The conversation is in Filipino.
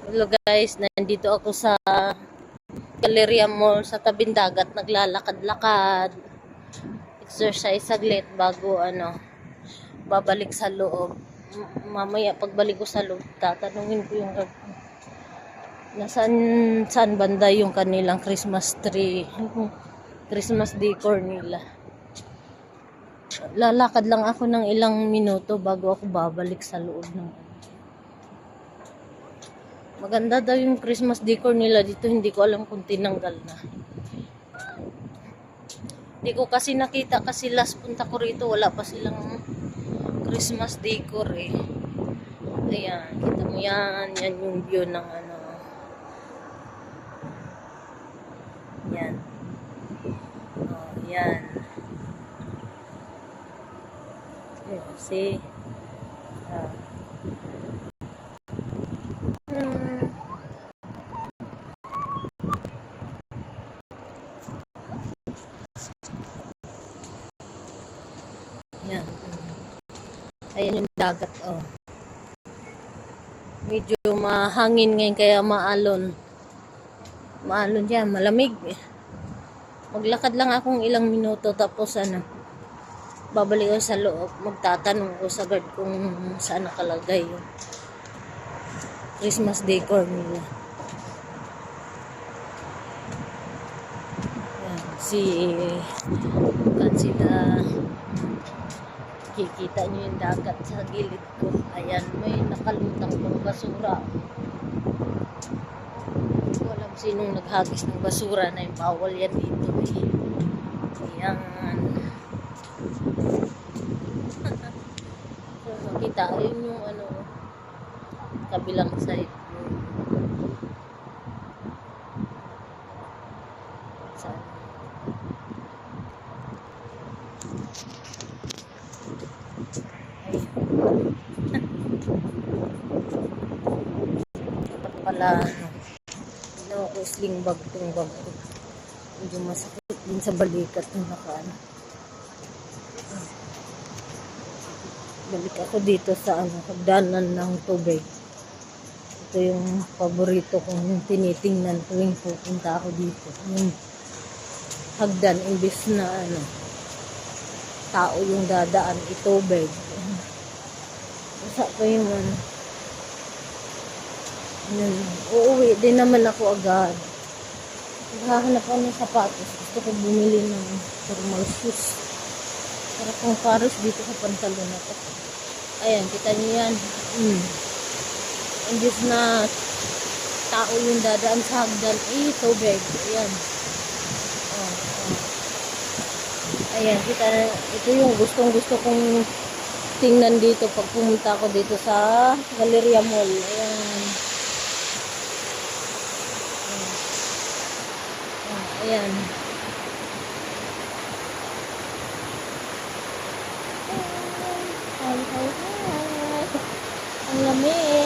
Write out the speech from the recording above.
Hello guys, nandito ako sa Galleria Mall sa tabing dagat, naglalakad-lakad. Exercise saglit bago babalik sa loob. Mamaya pagbalik ko sa loob, tatanungin ko yung saan banda yung kanilang Christmas tree. Christmas decor nila. Lalakad lang ako ng ilang minuto bago ako babalik sa loob ng Maganda daw yung Christmas decor nila dito. Hindi ko alam kung tinanggal na. Hindi ko kasi nakita kasi last punta ko rito wala pa silang Christmas decor eh. Ayan, kita mo yan. Yan yung view ng Yan. Oh, yan. See? Yan. Ayan yung dagat, oh. Medyo mahangin ngayon kaya maalon. Maalon yan, malamig. Maglakad lang akong ilang minuto tapos babalik ako sa loob. Magtatanong ko sa guard kung saan nakalagay yung Christmas decor nila. Yan, sila. Kikita nyo yung dagat sa gilid ko. Ayan, may nakalutang pang basura. Hindi ko alam sinong naghagis ng basura na yung bawal yan dito eh. Ayan. So, nakita, ayun yung kabilang side. Saan? Dapat pala ko sling bag itong bag ko. Medyo masakit din sa balikat ng balik ako dito sa hagdanan ng tubig. Ito yung paborito kong tinitingnan tuwing pupunta ako dito. Yung hagdan, imbis na tao yung dadaan, itubig. Masa ko yung uuwi din naman ako agad. Naghahanap ako ng sapatos. Gusto ko bumili ng formal shoes. Para pang pares dito sa pantalon na to. Ayan, kita niyo yan. Imbis na tao yung dadaan sa hagdan, tubig. Ayan. Ayan, kita na. Ito yung gustong-gusto kong tingnan dito pag pumunta ako dito sa Galleria Mall. Ayan. Ayan. Ang lamig.